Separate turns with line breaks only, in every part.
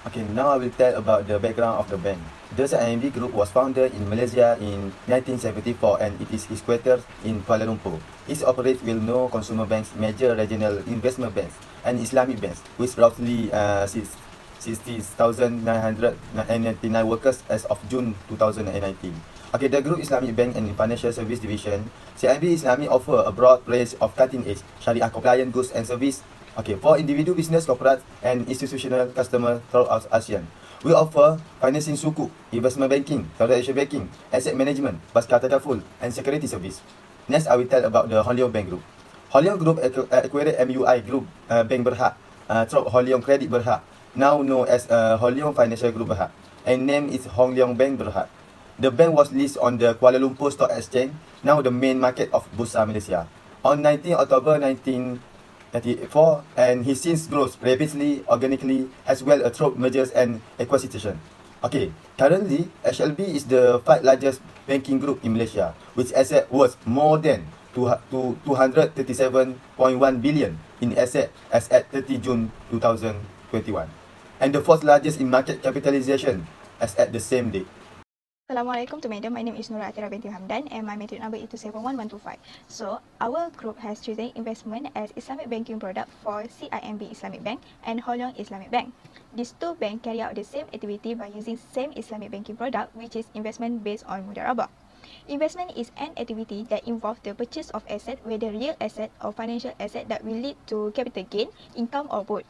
Okay, now I will tell about the background of the bank. The CIMB Group was founded in Malaysia in 1974 and it is headquartered in Kuala Lumpur. It operates with no consumer banks, major regional investment banks, and Islamic banks, with roughly 60,999 workers as of June 2019. Okay, the Group Islamic Bank and Financial Service Division, CIMB Islamic offer a broad range of cutting-edge Sharia compliant goods and service. Okay, for individual business, corporate, and institutional customers throughout ASEAN. We offer financing sukuk, investment banking, transaction banking, asset management, Baskar Tadaful, and security service. Next, I will tell about the Hong Leong Bank Group. Hong Leong Group acquired MUI Group Bank Berhad through Hong Leong Credit Berhad, now known as Hong Leong Financial Group Berhad, and name is Hong Leong Bank Berhad. The bank was listed on the Kuala Lumpur Stock Exchange, now the main market of Bursa Malaysia, on 19 October 1994, and he since grows rapidly, organically, as well as through mergers and acquisition. Okay, currently, HLB is the 5th largest banking group in Malaysia, which asset worth more than 237.1 billion in asset as at 30 June 2021, and the 4th largest in market capitalization as at the same date.
Assalamualaikum to madam. My name is Nura Atira binti Hamdan and my matric number is 271125. So, our group has chosen investment as Islamic banking product for CIMB Islamic Bank and Hong Leong Islamic Bank. These two banks carry out the same activity by using same Islamic banking product, which is investment based on mudarabah. Investment is an activity that involves the purchase of asset, whether real asset or financial asset that will lead to capital gain, income or both.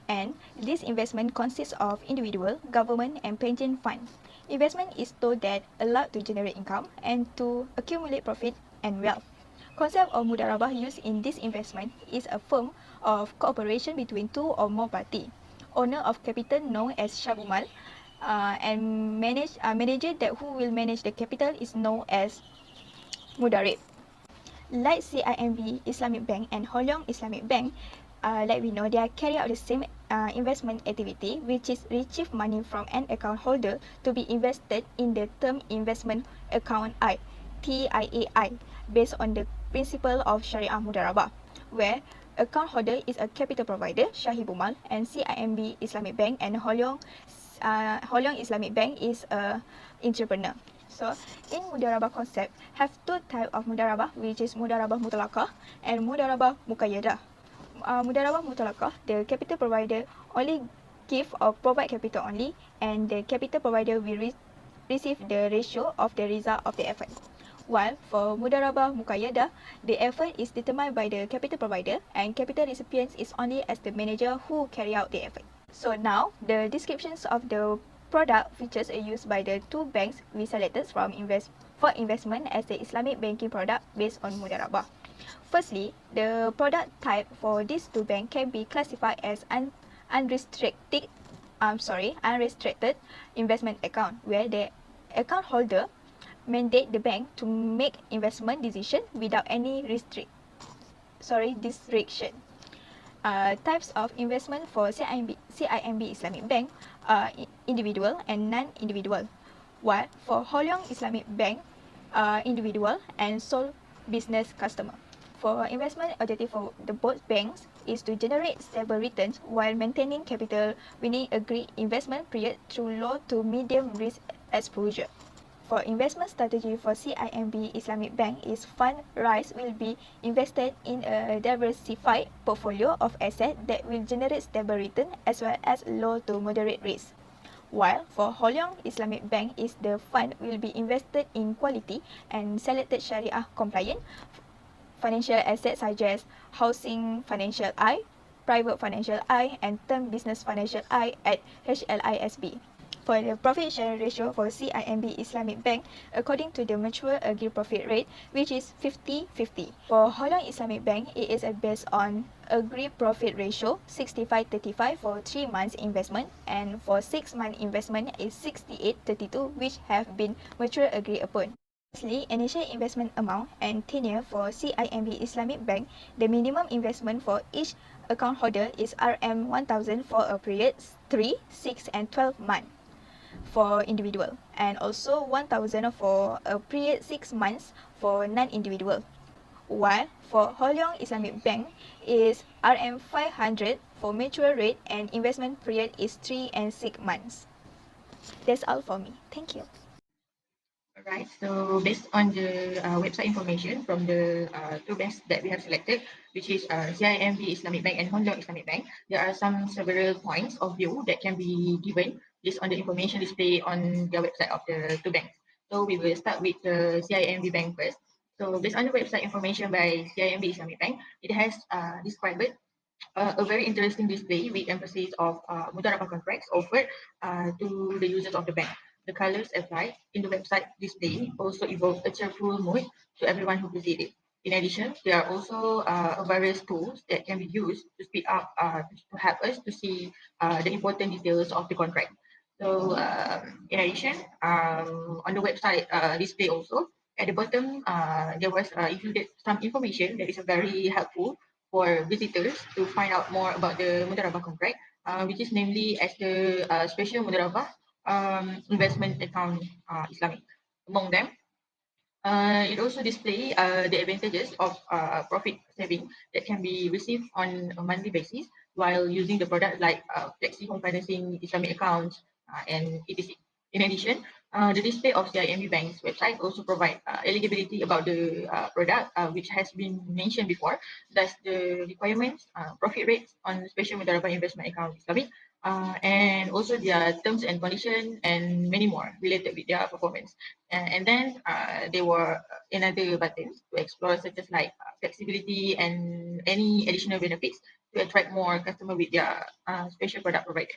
And this investment consists of individual, government and pension funds. Investment is told that allowed to generate income and to accumulate profit and wealth. Concept of mudarabah used in this investment is a form of cooperation between two or more parties. Owner of capital known as Shabumal and manager that who will manage the capital is known as mudarib. Like CIMB Islamic Bank and Hong Leong Islamic Bank, like we know, they are carrying out the same investment activity, which is retrieve money from an account holder to be invested in the term investment account I, TIAI, based on the principle of Sharia Mudarabah, where account holder is a capital provider, Shahibumal, and CIMB Islamic Bank and Hong Leong Islamic Bank is a entrepreneur. So, in mudarabah concept, have two types of mudarabah, which is mudarabah mutlaqah and mudarabah muqayyadah. Mudarabah mutlaqah, the capital provider only give or provide capital only, and the capital provider will receive the ratio of the result of the effort. While for mudarabah muqayyadah, the effort is determined by the capital provider and capital recipients is only as the manager who carry out the effort. So now, the descriptions of the product features are used by the two banks we selected for investment as the Islamic banking product based on mudarabah. Firstly, the product type for these two banks can be classified as unrestricted investment account, where the account holder mandate the bank to make investment decision without any restriction. Types of investment for CIMB Islamic Bank are individual and non-individual, while for Hong Leong Islamic Bank, individual and sole business customer. For investment objective for the both banks is to generate stable returns while maintaining capital within agreed investment period through low to medium risk exposure. For investment strategy for CIMB Islamic Bank is fund raised will be invested in a diversified portfolio of assets that will generate stable return as well as low to moderate risk. While for Hong Leong Islamic Bank is the fund will be invested in quality and selected Sharia compliant financial assets such as housing financial I, private financial I and term business financial I at HLISB. For the profit sharing ratio for CIMB Islamic Bank, according to the mutual agreed profit rate, which is 50-50. For Hong Leong Islamic Bank, it is based on agreed profit ratio 65-35 for 3 months investment, and for 6 month investment is 68-32, which have been mutually agreed upon. Lastly, initial investment amount and tenure for CIMB Islamic Bank, the minimum investment for each account holder is RM1,000 for a period 3, 6 and 12 months for individual, and also 1,000 for a period 6 months for non-individual. while for Leong Islamic Bank is RM 500 for mature rate and investment period is 3 and 6 months. That's all for me. Thank you.
Alright, so based on the website information from the two banks that we have selected, which is CIMB Islamic Bank and Hong Leong Islamic Bank, there are several points of view that can be given based on the information displayed on the website of the two banks. So we will start with the CIMB Bank first. So based on the website information by CIMB Islamic Bank, it has described a very interesting display with emphasis of mudarabah contracts offered to the users of the bank. The colors applied in the website display also evoke a cheerful mood to everyone who visits it. In addition, there are also various tools that can be used to speed up to help us to see the important details of the contract. So, in addition, on the website display also at the bottom, there was included some information that is very helpful for visitors to find out more about the Mudarabah contract, which is namely as the special Mudarabah investment account Islamic. Among them, it also display the advantages of profit saving that can be received on a monthly basis while using the product like flexi home financing, Islamic accounts, and etc. In addition, the display of CIMB Bank's website also provide eligibility about the product, which has been mentioned before. Thus, the requirements, profit rates on special Mudarabah investment account Islamic, and also their terms and conditions and many more related with their performance. And then there were another buttons to explore such as like flexibility and any additional benefits to attract more customer with their special product provider.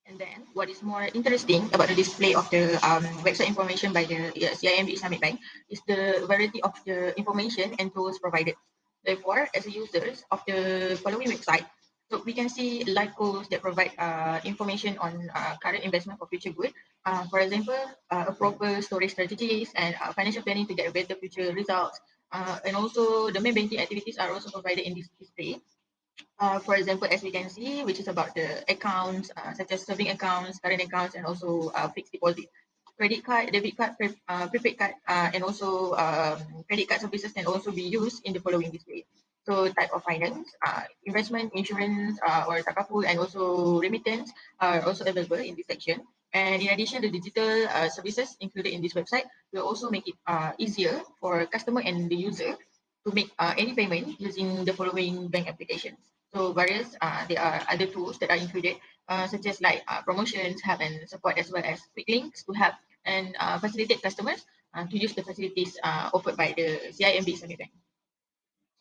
And then what is more interesting about the display of the website information by the CIMB Islamic Bank is the variety of the information and tools provided. Therefore, as a users of the following website, so we can see live tools that provide information on current investment for future good. For example, a proper storage strategies and financial planning to get better future results. And also the main banking activities are also provided in this display. For example, as we can see, which is about the accounts, such as saving accounts, current accounts, and also fixed deposit. Credit card, debit card, prepaid card, and also credit card services can also be used in the following display. So type of finance, investment, insurance, or takaful, and also remittance are also available in this section. And in addition, the digital services included in this website will also make it easier for customer and the user to make any payment using the following bank applications. So various there are other tools that are included, such as like promotions, help and support, as well as quick links to help and facilitate customers to use the facilities offered by the CIMB Islamic Bank.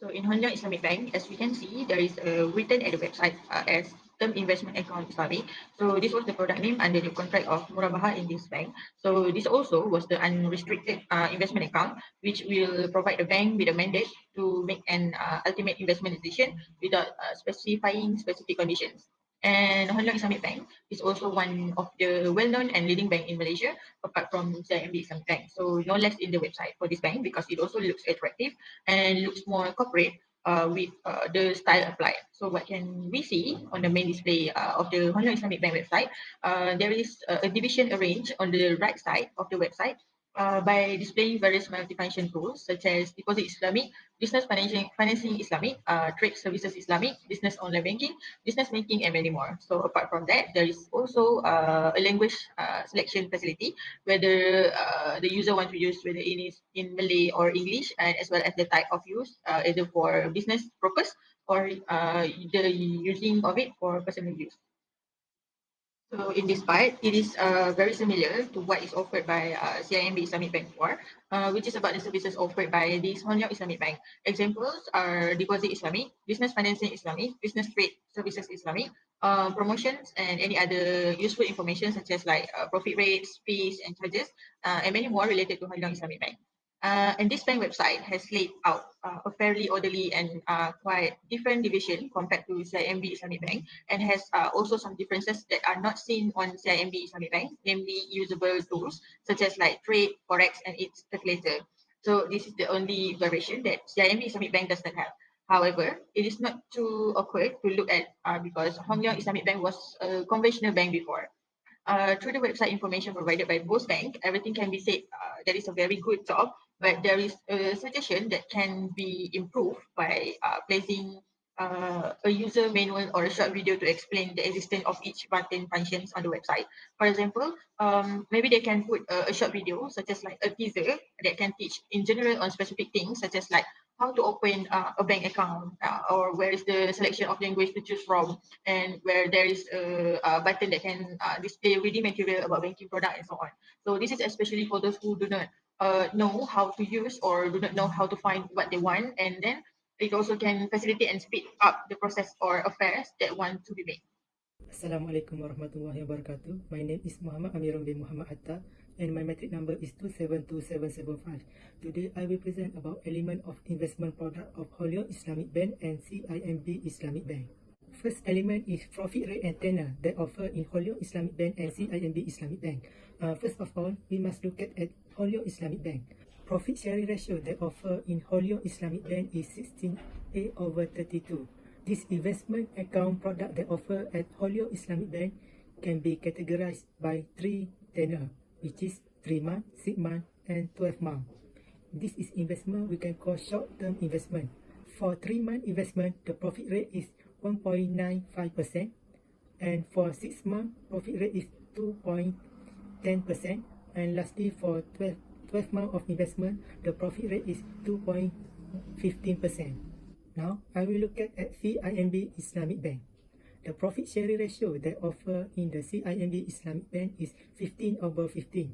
So in Hong Leong Islamic Bank, as we can see, there is a written at the website as term investment account Islamic. So this was the product name under the contract of Murabaha in this bank. So this also was the unrestricted investment account, which will provide the bank with a mandate to make an ultimate investment decision without specifying specific conditions. And Hong Leong Islamic Bank is also one of the well-known and leading bank in Malaysia, apart from CIMB Islamic Bank. So no less in the website for this bank because it also looks attractive and looks more corporate with the style applied. So what can we see on the main display of the Hong Leong Islamic Bank website? There is a division arranged on the right side of the website by displaying various multifunction tools such as deposit Islamic, business financing Islamic, trade services Islamic, business online banking, business banking, and many more. So apart from that, there is also a language selection facility, whether the user wants to use whether it is in Malay or English, and as well as the type of use, either for business purpose or the using of it for personal use. So in this part, it is very similar to what is offered by CIMB Islamic Bank for, which is about the services offered by this Hong Leong Islamic Bank. Examples are deposit Islamic, business financing Islamic, business trade services Islamic, promotions, and any other useful information such as like profit rates, fees, and charges, and many more related to Hong Leong Islamic Bank. And this bank website has laid out a fairly orderly and quite different division compared to CIMB Islamic Bank, and has also some differences that are not seen on CIMB Islamic Bank, namely usable tools such as like trade, forex, and its calculator. So this is the only variation that CIMB Islamic Bank does not have. However, it is not too awkward to look at because Hong Leong Islamic Bank was a conventional bank before. Through the website information provided by both banks, everything can be said that is a very good job but there is a suggestion that can be improved by placing a user manual or a short video to explain the existence of each button functions on the website. For example, maybe they can put a short video such as like a teaser that can teach in general on specific things such as like how to open a bank account or where is the selection of language to choose from, and where there is a button that can display reading material about banking product and so on. So this is especially for those who do not know how to use or do not know how to find what they want, and then it also can facilitate and speed up the process or affairs that want to be made.
Assalamualaikum warahmatullahi wabarakatuh. My name is Muhammad Amirul bin Muhammad Atta and my matric number is 272775. Today I will present about element of investment product of Leong Islamic Bank and CIMB Islamic Bank. First element is profit rate and tenor that offer in Leong Islamic Bank and CIMB Islamic Bank. First of all, we must look at Leong Islamic Bank. Profit sharing ratio that offer in Leong Islamic Bank is 16/32. This investment account product that offer at Leong Islamic Bank can be categorized by 3 tenor, which is 3 month, 6 month, and 12 month. This is investment we can call short-term investment. For 3-month investment, the profit rate is 1.95%, and for 6 month, profit rate is 2.10%, and lastly for 12 month of investment, the profit rate is 2.15%. Now, I will look at CIMB Islamic Bank. The profit sharing ratio that offer in the CIMB Islamic Bank is 15/15.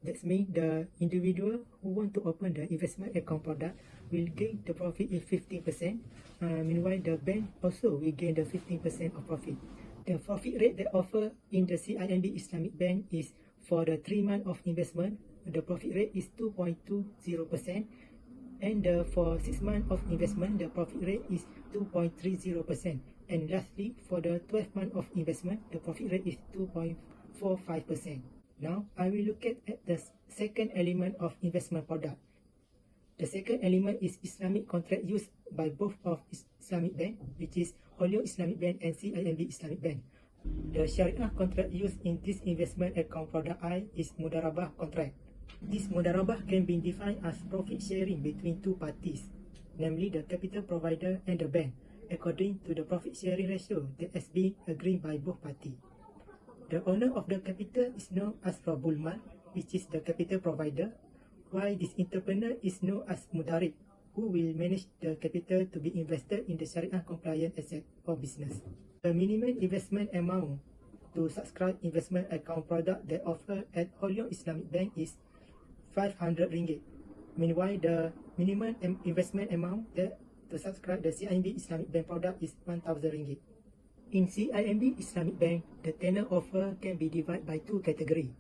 That means the individual who want to open the investment account product will gain the profit in 15%. Meanwhile, the bank also will gain the 15% of profit. The profit rate that offer in the CIMB Islamic Bank is for the 3 month of investment, the profit rate is 2.20%. And for 6 months of investment, the profit rate is 2.30%. And lastly, for the 12 months of investment, the profit rate is 2.45%. Now, I will look at the second element of investment product. The second element is Islamic contract used by both of Islamic Bank, which is Leong Islamic Bank and CIMB Islamic Bank. The Sharia contract used in this investment account product I is Mudarabah contract. This mudarabah can be defined as profit sharing between two parties, namely the capital provider and the bank, according to the profit sharing ratio that has been agreed by both parties. The owner of the capital is known as Rabbul Mal, which is the capital provider, while this entrepreneur is known as Mudarib, who will manage the capital to be invested in the Sharia compliant asset or business. The minimum investment amount to subscribe investment account product that offer at Leong Islamic Bank is RM500. Meanwhile, the minimum investment amount that to subscribe the CIMB Islamic Bank product is RM1,000. In CIMB Islamic Bank, the tenor offer can be divided by 2 categories.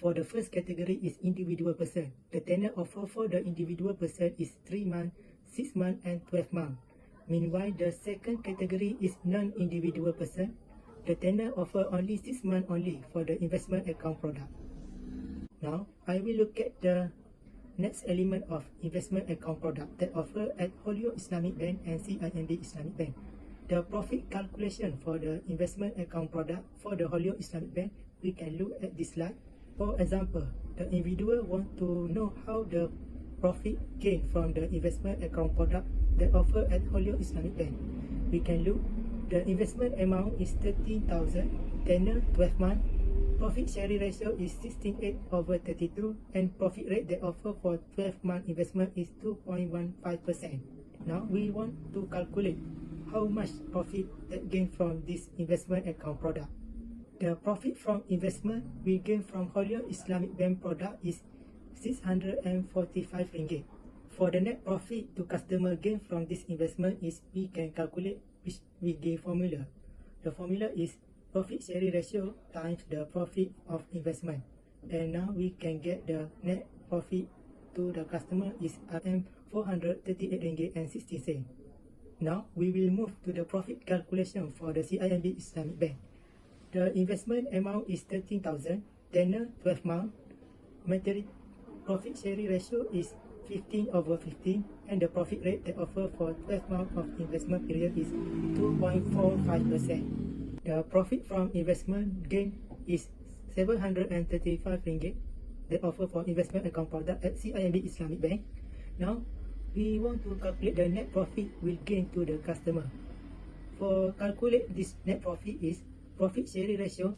For the first category is individual person. The tenor offer for the individual person is 3 months, 6 months, and 12 months. Meanwhile, the second category is non-individual person. The tenor offer only 6 months only for the investment account product. Now, I will look at the next element of investment account product that offer at Leong Islamic Bank and CIMB Islamic Bank. The profit calculation for the investment account product for the Leong Islamic Bank, we can look at this slide. For example, the individual want to know how the profit gain from the investment account product that offer at Leong Islamic Bank. We can look, the investment amount is 13,000, tenor 12 months, profit sharing ratio is 16/32, and profit rate that offer for 12 month investment is 2.15%. Now we want to calculate how much profit that gain from this investment account product. The profit from investment we gain from Leong Islamic Bank product is RM645. For the net profit to customer gain from this investment is we can calculate which we gain formula. The formula is profit sharing ratio times the profit of investment. And now we can get the net profit to the customer is RM438.60. Now we will move to the profit calculation for the CIMB Islamic Bank. The investment amount is 13,000, tenor 12 months, profit sharing ratio is 15/15, and the profit rate that offer for 12 months of investment period is 2.45%. The profit from investment gain is RM735 that offer for investment account product at CIMB Islamic Bank. Now, we want to calculate the net profit will gain to the customer. For calculate this net profit is profit sharing ratio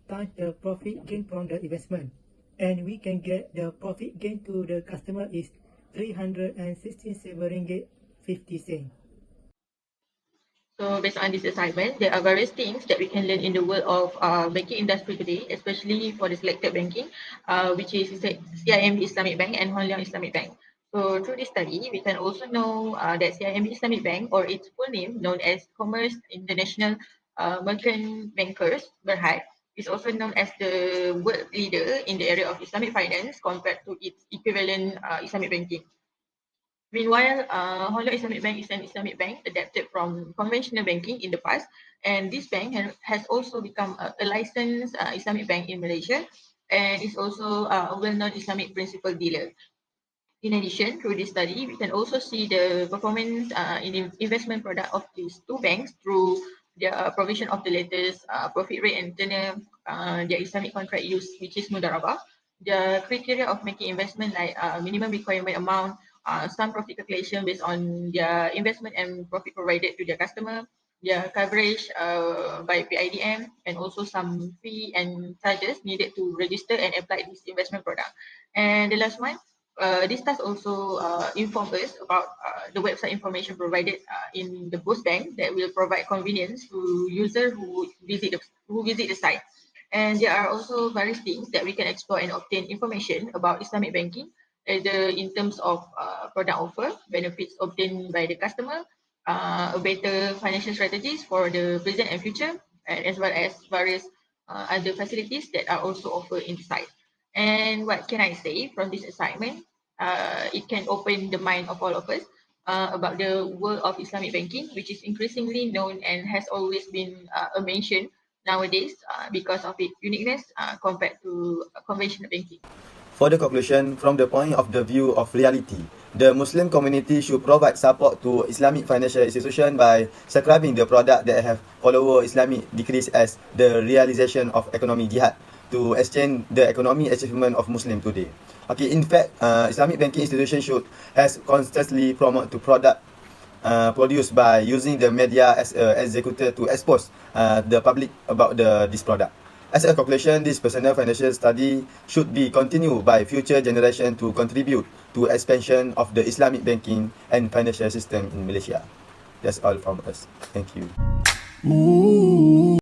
times the profit gain from the investment. And we can get the profit gain to the customer is 367 ringgit 50 cents.
So based on this assignment, there are various things that we can learn in the world of banking industry today, especially for the selected banking, which is CIMB Islamic Bank and Hong Leong Islamic Bank. So through this study, we can also know that CIMB Islamic Bank, or its full name known as Commerce International Merchant Bankers Berhad, is also known as the world leader in the area of Islamic finance compared to its equivalent Islamic banking. Meanwhile, Hong Leong Islamic Bank is an Islamic bank adapted from conventional banking in the past, and this bank has also become a licensed Islamic bank in Malaysia, and is also a well-known Islamic principal dealer. In addition, through this study, we can also see the performance in investment product of these two banks through their provision of the latest profit rate and tenure, their Islamic contract use, which is mudarabah, the criteria of making investment like minimum requirement amount, some profit calculation based on their investment and profit provided to their customer, their coverage by PIDM, and also some fee and charges needed to register and apply this investment product. And the last one, this task also inform us about the website information provided in the Boost Bank that will provide convenience to users who visit the site. And there are also various things that we can explore and obtain information about Islamic banking, either in terms of product offer, benefits obtained by the customer, a better financial strategies for the present and future, and as well as various other facilities that are also offered in the site. And what can I say from this assignment? It can open the mind of all of us about the world of Islamic banking, which is increasingly known and has always been a mention nowadays because of its uniqueness compared to conventional banking.
For the conclusion, from the point of the view of reality, the Muslim community should provide support to Islamic financial institution by subscribing the product that have follower Islamic decrees as the realization of economic jihad to exchange the economic achievement of Muslim today. Okay, in fact, Islamic banking institution should has constantly promote to product produced by using the media as a executor to expose the public about this product. As a conclusion, this personal financial study should be continued by future generation to contribute to expansion of the Islamic banking and financial system in Malaysia. That's all from us. Thank you.